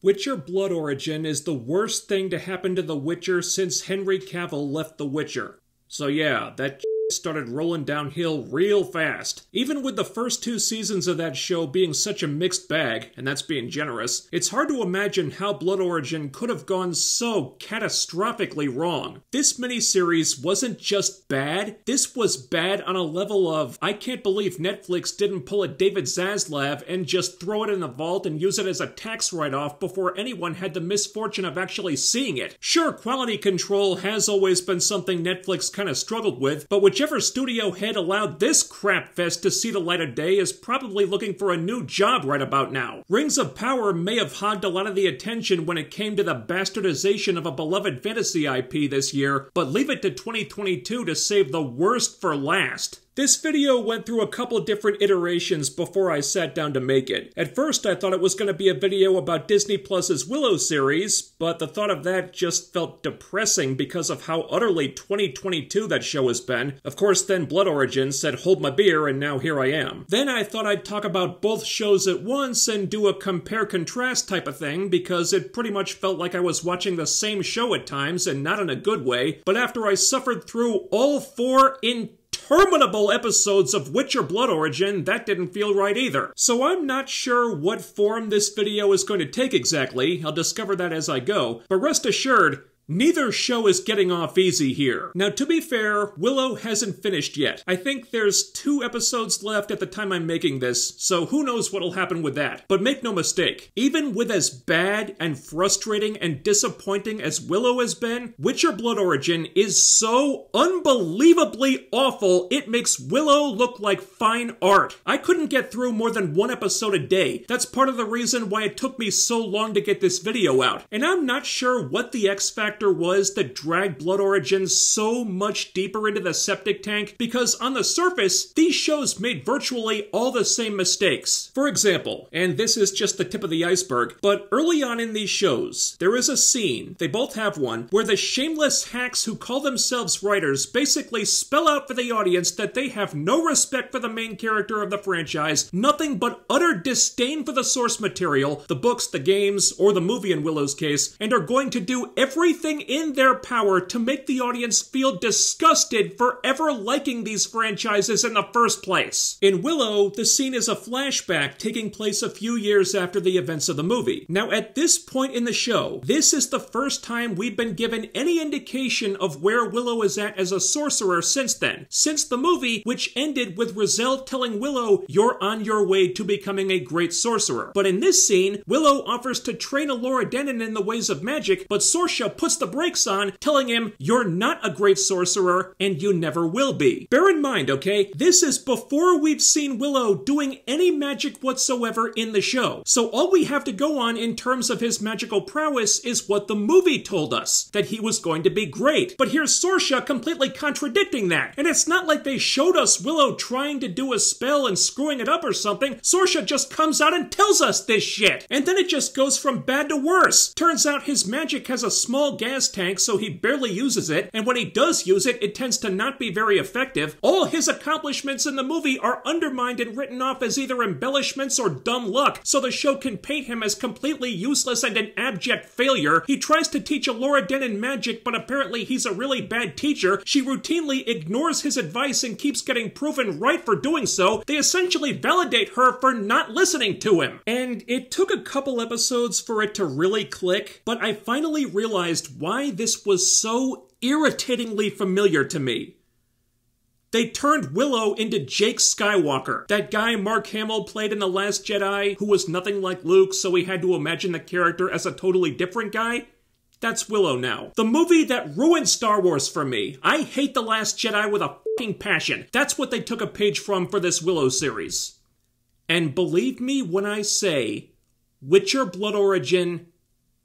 Witcher Blood Origin is the worst thing to happen to The Witcher since Henry Cavill left The Witcher. So yeah, that started rolling downhill real fast. Even with the first 2 seasons of that show being such a mixed bag, and that's being generous, it's hard to imagine how Blood Origin could have gone so catastrophically wrong. This miniseries wasn't just bad, this was bad on a level of, I can't believe Netflix didn't pull a David Zaslav and just throw it in the vault and use it as a tax write-off before anyone had the misfortune of actually seeing it. Sure, quality control has always been something Netflix kind of struggled with, but whichever studio head allowed this crap fest to see the light of day is probably looking for a new job right about now. Rings of Power may have hogged a lot of the attention when it came to the bastardization of a beloved fantasy IP this year, but leave it to 2022 to save the worst for last. This video went through a couple different iterations before I sat down to make it. At first I thought it was going to be a video about Disney Plus's Willow series, but the thought of that just felt depressing because of how utterly 2022 that show has been. Of course then Blood Origin said hold my beer and now here I am. Then I thought I'd talk about both shows at once and do a compare-contrast type of thing because it pretty much felt like I was watching the same show at times and not in a good way, but after I suffered through all 4 interminable episodes of Witcher Blood Origin, that didn't feel right either. So I'm not sure what form this video is going to take exactly, I'll discover that as I go, but rest assured, neither show is getting off easy here. Now, to be fair, Willow hasn't finished yet. I think there's 2 episodes left at the time I'm making this, so who knows what'll happen with that. But make no mistake, even with as bad and frustrating and disappointing as Willow has been, Witcher Blood Origin is so unbelievably awful, it makes Willow look like fine art. I couldn't get through more than 1 episode a day. That's part of the reason why it took me so long to get this video out. And I'm not sure what the X factor was that dragged Blood Origin so much deeper into the septic tank, because on the surface, these shows made virtually all the same mistakes. For example, and this is just the tip of the iceberg, but early on in these shows, there is a scene, they both have one, where the shameless hacks who call themselves writers basically spell out for the audience that they have no respect for the main character of the franchise, nothing but utter disdain for the source material, the books, the games, or the movie in Willow's case, and are going to do everything in their power to make the audience feel disgusted for ever liking these franchises in the first place. In Willow, the scene is a flashback taking place a few years after the events of the movie. Now, at this point in the show, this is the first time we've been given any indication of where Willow is at as a sorcerer since then. Since the movie, which ended with Rizal telling Willow, "You're on your way to becoming a great sorcerer." But in this scene, Willow offers to train Elora Danan in the ways of magic, but Sorsha puts the brakes on, telling him, "You're not a great sorcerer, and you never will be." Bear in mind, okay, this is before we've seen Willow doing any magic whatsoever in the show. So all we have to go on in terms of his magical prowess is what the movie told us, that he was going to be great. But here's Sorsha completely contradicting that. And it's not like they showed us Willow trying to do a spell and screwing it up or something. Sorsha just comes out and tells us this shit. And then it just goes from bad to worse. Turns out his magic has a small gas tank, so he barely uses it, and when he does use it, it tends to not be very effective. All his accomplishments in the movie are undermined and written off as either embellishments or dumb luck, so the show can paint him as completely useless and an abject failure. He tries to teach Elora Danan magic, but apparently he's a really bad teacher. She routinely ignores his advice and keeps getting proven right for doing so. They essentially validate her for not listening to him. And it took a couple episodes for it to really click, but I finally realized why this was so irritatingly familiar to me. They turned Willow into Jake Skywalker. That guy Mark Hamill played in The Last Jedi, who was nothing like Luke, so we had to imagine the character as a totally different guy. That's Willow now. The movie that ruined Star Wars for me. I hate The Last Jedi with a fucking passion. That's what they took a page from for this Willow series. And believe me when I say, Witcher Blood Origin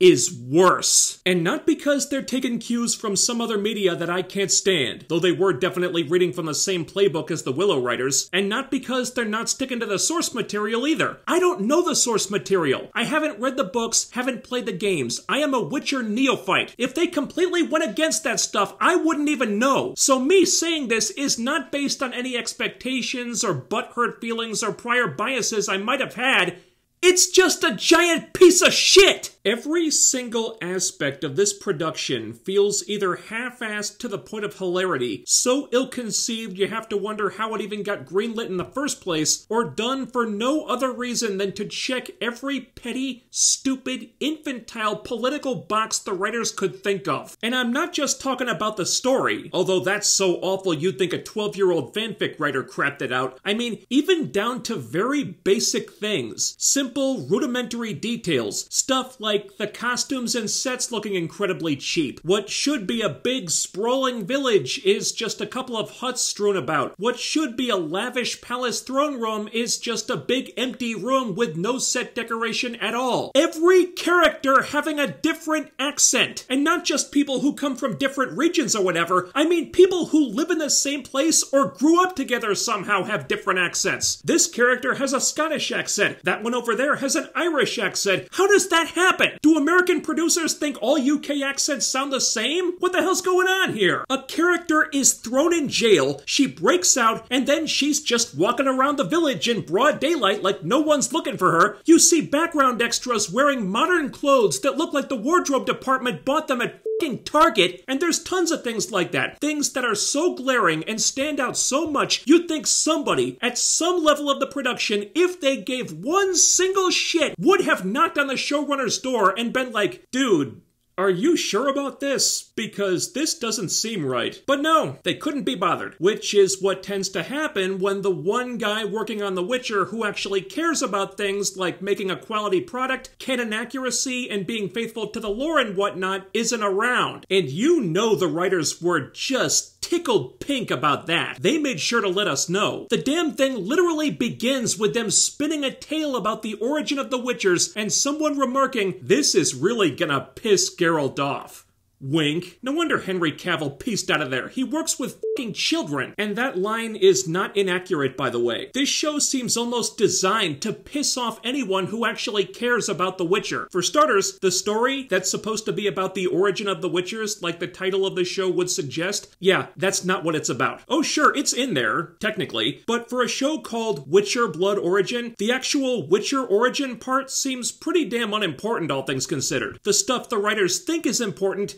is worse. And not because they're taking cues from some other media that I can't stand, though they were definitely reading from the same playbook as the Willow writers, and not because they're not sticking to the source material either. I don't know the source material. I haven't read the books, haven't played the games. I am a Witcher neophyte. If they completely went against that stuff, I wouldn't even know. So me saying this is not based on any expectations or butthurt feelings or prior biases I might have had. It's just a giant piece of shit! Every single aspect of this production feels either half-assed to the point of hilarity, so ill-conceived you have to wonder how it even got greenlit in the first place, or done for no other reason than to check every petty, stupid, infantile political box the writers could think of. And I'm not just talking about the story, although that's so awful you'd think a 12-year-old fanfic writer crapped it out. I mean, even down to very basic things. Simple, rudimentary details. Stuff like the costumes and sets looking incredibly cheap. What should be a big, sprawling village is just a couple of huts strewn about. What should be a lavish palace throne room is just a big empty room with no set decoration at all. Every character having a different accent. And not just people who come from different regions or whatever. I mean, people who live in the same place or grew up together somehow have different accents. This character has a Scottish accent. That one over there has an Irish accent. How does that happen? Do American producers think all UK accents sound the same? What the hell's going on here? A character is thrown in jail, she breaks out, and then she's just walking around the village in broad daylight like no one's looking for her. You see background extras wearing modern clothes that look like the wardrobe department bought them at Target, and there's tons of things like that. Things that are so glaring and stand out so much, you'd think somebody at some level of the production, if they gave one single shit, would have knocked on the showrunner's door and been like, dude, are you sure about this? Because this doesn't seem right. But no, they couldn't be bothered. Which is what tends to happen when the one guy working on The Witcher who actually cares about things like making a quality product, canon accuracy, and being faithful to the lore and whatnot isn't around. And you know the writers were just tickled pink about that. They made sure to let us know. The damn thing literally begins with them spinning a tale about the origin of the Witchers and someone remarking, this is really gonna piss Geralt off. Wink. No wonder Henry Cavill pieced out of there. He works with fucking children. And that line is not inaccurate, by the way. This show seems almost designed to piss off anyone who actually cares about The Witcher. For starters, the story that's supposed to be about the origin of the Witchers, like the title of the show would suggest, yeah, that's not what it's about. Oh sure, it's in there, technically, but for a show called Witcher Blood Origin, the actual Witcher origin part seems pretty damn unimportant, all things considered. The stuff the writers think is important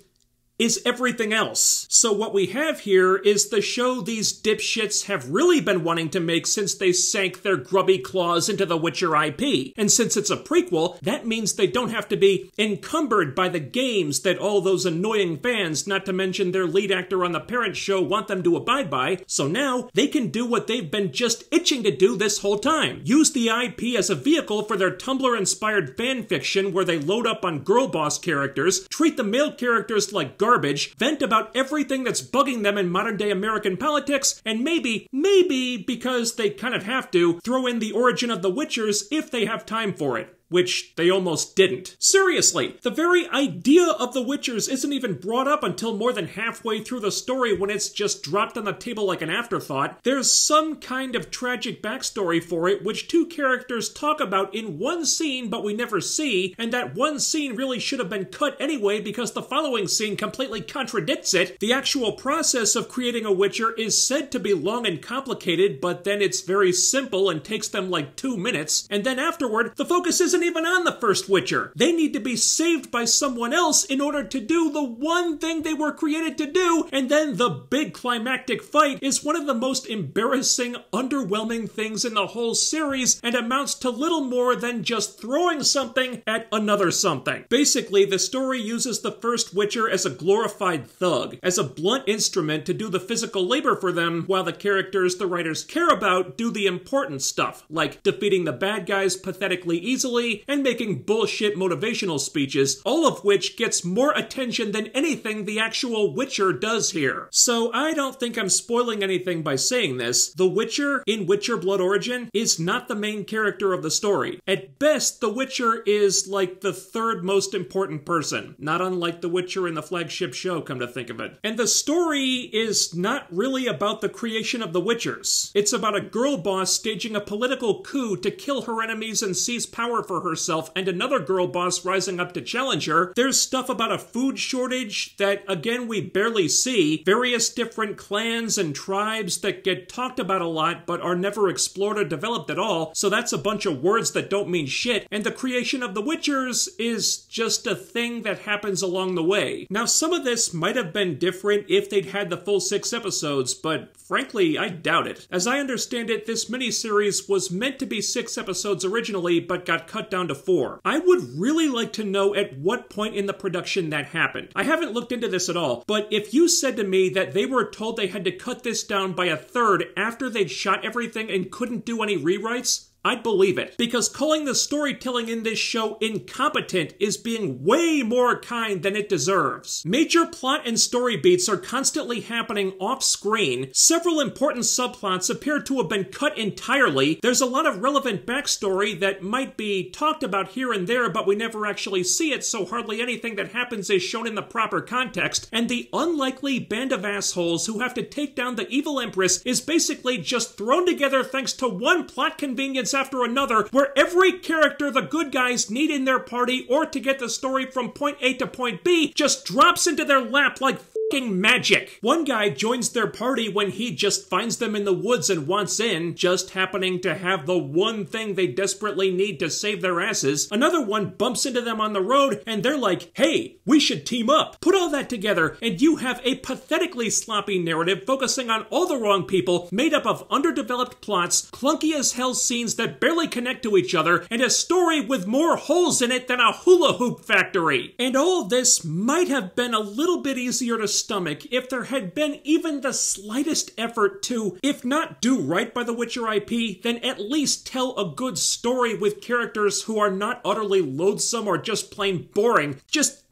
is everything else. So what we have here is the show these dipshits have really been wanting to make since they sank their grubby claws into the Witcher IP. And since it's a prequel, that means they don't have to be encumbered by the games that all those annoying fans, not to mention their lead actor on the parent show, want them to abide by. So now, they can do what they've been just itching to do this whole time. Use the IP as a vehicle for their Tumblr-inspired fanfiction where they load up on girl boss characters, treat the male characters like garbage, vent about everything that's bugging them in modern-day American politics, and maybe, because they kind of have to, throw in the origin of the Witchers if they have time for it. Which they almost didn't. Seriously, the very idea of the Witchers isn't even brought up until more than halfway through the story when it's just dropped on the table like an afterthought. There's some kind of tragic backstory for it which two characters talk about in one scene but we never see, and that one scene really should have been cut anyway because the following scene completely contradicts it. The actual process of creating a Witcher is said to be long and complicated, but then it's very simple and takes them like 2 minutes, and then afterward, the focus isn't even on the first Witcher. They need to be saved by someone else in order to do the one thing they were created to do, and then the big climactic fight is one of the most embarrassing, underwhelming things in the whole series and amounts to little more than just throwing something at another something. Basically, the story uses the first Witcher as a glorified thug, as a blunt instrument to do the physical labor for them, while the characters the writers care about do the important stuff, like defeating the bad guys pathetically easily and making bullshit motivational speeches, all of which gets more attention than anything the actual Witcher does here. So I don't think I'm spoiling anything by saying this. The Witcher in Witcher Blood Origin is not the main character of the story. At best, the Witcher is like the third most important person, not unlike the Witcher in the flagship show, come to think of it. And the story is not really about the creation of the Witchers. It's about a girl boss staging a political coup to kill her enemies and seize power for for herself and another girl boss rising up to challenge her. There's stuff about a food shortage that, again, we barely see. Various different clans and tribes that get talked about a lot but are never explored or developed at all, so that's a bunch of words that don't mean shit. And the creation of the Witchers is just a thing that happens along the way. Now, some of this might have been different if they'd had the full 6 episodes, but frankly, I doubt it. As I understand it, this miniseries was meant to be 6 episodes originally, but got cut down to 4. I would really like to know at what point in the production that happened. I haven't looked into this at all, but if you said to me that they were told they had to cut this down by a third after they'd shot everything and couldn't do any rewrites, I'd believe it, because calling the storytelling in this show incompetent is being way more kind than it deserves. Major plot and story beats are constantly happening off-screen. Several important subplots appear to have been cut entirely. There's a lot of relevant backstory that might be talked about here and there, but we never actually see it, so hardly anything that happens is shown in the proper context. And the unlikely band of assholes who have to take down the evil Empress is basically just thrown together thanks to one plot convenience after another, where every character the good guys need in their party or to get the story from point A to point B just drops into their lap like fucking magic. One guy joins their party when he just finds them in the woods and wants in, just happening to have the one thing they desperately need to save their asses. Another one bumps into them on the road and they're like, hey, we should team up. Put all that together and you have a pathetically sloppy narrative focusing on all the wrong people, made up of underdeveloped plots, clunky as hell scenes that barely connect to each other, and a story with more holes in it than a hula hoop factory. And all this might have been a little bit easier to stomach if there had been even the slightest effort to, if not do right by the Witcher IP, then at least tell a good story with characters who are not utterly loathsome or just plain boring. Just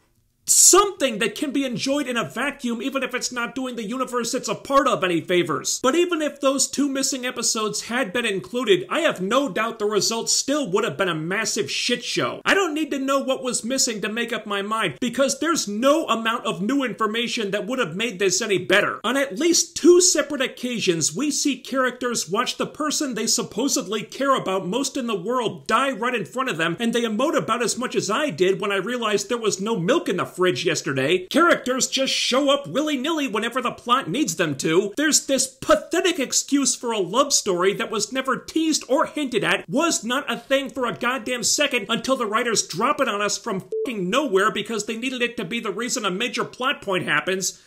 something that can be enjoyed in a vacuum, even if it's not doing the universe it's a part of any favors. But even if those 2 missing episodes had been included, I have no doubt the results still would have been a massive shit show. I don't need to know what was missing to make up my mind, because there's no amount of new information that would have made this any better. On at least 2 separate occasions, we see characters watch the person they supposedly care about most in the world die right in front of them, and they emote about as much as I did when I realized there was no milk in the fridge yesterday. Characters just show up willy-nilly whenever the plot needs them to. There's this pathetic excuse for a love story that was never teased or hinted at, was not a thing for a goddamn second until the writers drop it on us from fucking nowhere because they needed it to be the reason a major plot point happens.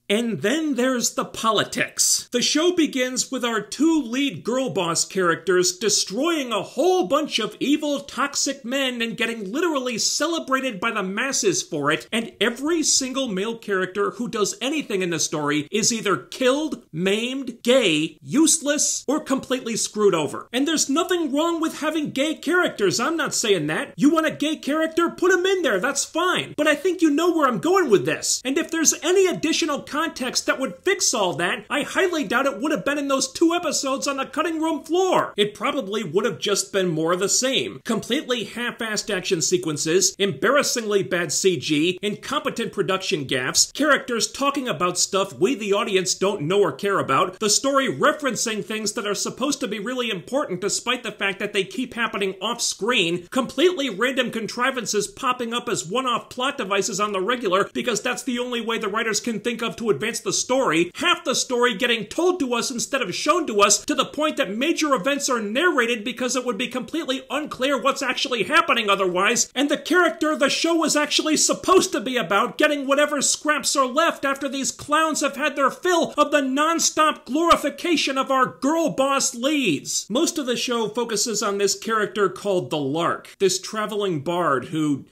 And then there's the politics. The show begins with our 2 lead girl boss characters destroying a whole bunch of evil, toxic men and getting literally celebrated by the masses for it, and every single male character who does anything in the story is either killed, maimed, gay, useless, or completely screwed over. And there's nothing wrong with having gay characters, I'm not saying that. You want a gay character? Put him in there, that's fine. But I think you know where I'm going with this. And if there's any additional context that would fix all that, I highly doubt it would have been in those 2 episodes on the cutting room floor. It probably would have just been more of the same. Completely half-assed action sequences, embarrassingly bad CG, incompetent production gaffes, characters talking about stuff we the audience don't know or care about, the story referencing things that are supposed to be really important despite the fact that they keep happening off-screen, completely random contrivances popping up as one-off plot devices on the regular because that's the only way the writers can think of to advance the story, half the story getting told to us instead of shown to us, to the point that major events are narrated because it would be completely unclear what's actually happening otherwise, and the character the show was actually supposed to be about getting whatever scraps are left after these clowns have had their fill of the non-stop glorification of our girl boss leads. Most of the show focuses on this character called the Lark, this traveling bard who...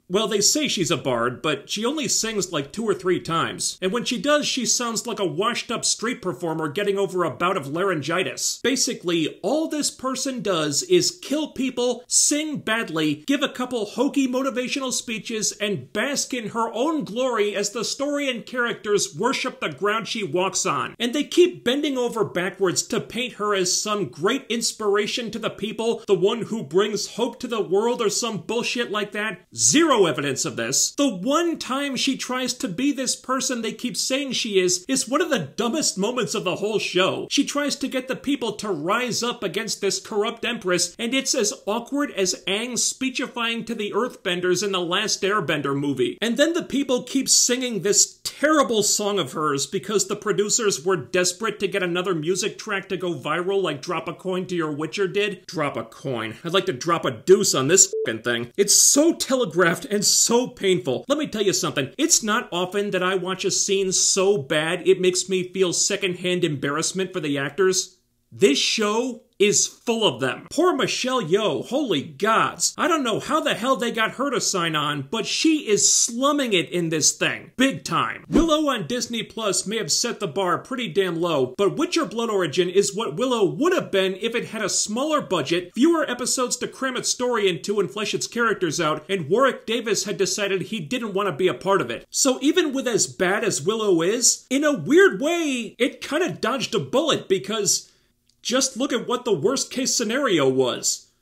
well, they say she's a bard, but she only sings like 2 or 3 times. And when she does, she sounds like a washed-up street performer getting over a bout of laryngitis. Basically, all this person does is kill people, sing badly, give a couple hokey motivational speeches, and bask in her own glory as the story and characters worship the ground she walks on. And they keep bending over backwards to paint her as some great inspiration to the people, the one who brings hope to the world or some bullshit like that. Zero zero evidence of this. The one time she tries to be this person they keep saying she is one of the dumbest moments of the whole show. She tries to get the people to rise up against this corrupt empress, and it's as awkward as Aang speechifying to the Earthbenders in the last Airbender movie. And then the people keep singing this terrible song of hers because the producers were desperate to get another music track to go viral like Drop a Coin to Your Witcher did. Drop a coin. I'd like to drop a deuce on this fucking thing. It's so telegraphed and so painful. Let me tell you something. It's not often that I watch a scene so bad it makes me feel secondhand embarrassment for the actors. This show is full of them. Poor Michelle Yeoh, holy gods. I don't know how the hell they got her to sign on, but she is slumming it in this thing. Big time. Willow on Disney Plus may have set the bar pretty damn low, but Witcher Blood Origin is what Willow would have been if it had a smaller budget, fewer episodes to cram its story into and flesh its characters out, and Warwick Davis had decided he didn't want to be a part of it. So even with as bad as Willow is, in a weird way, it kind of dodged a bullet because just look at what the worst case scenario was.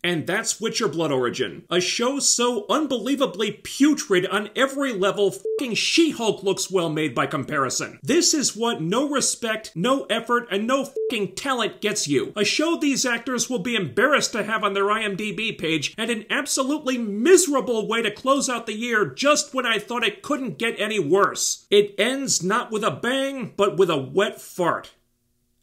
And that's Witcher Blood Origin. A show so unbelievably putrid on every level, fucking She-Hulk looks well made by comparison. This is what no respect, no effort, and no fucking talent gets you. A show these actors will be embarrassed to have on their IMDb page, and an absolutely miserable way to close out the year just when I thought it couldn't get any worse. It ends not with a bang, but with a wet fart.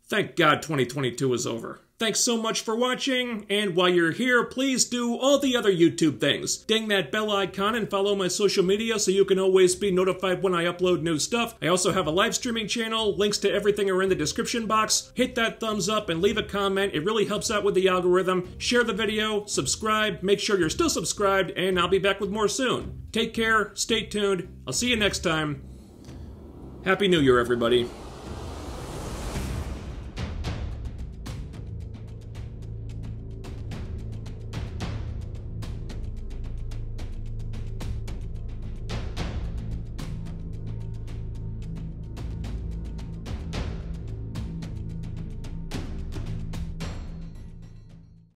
Thank God 2022 is over. Thanks so much for watching, and while you're here, please do all the other YouTube things. Ding that bell icon and follow my social media so you can always be notified when I upload new stuff. I also have a live streaming channel. Links to everything are in the description box. Hit that thumbs up and leave a comment. It really helps out with the algorithm. Share the video, subscribe, make sure you're still subscribed, and I'll be back with more soon. Take care, stay tuned. I'll see you next time. Happy New Year, everybody.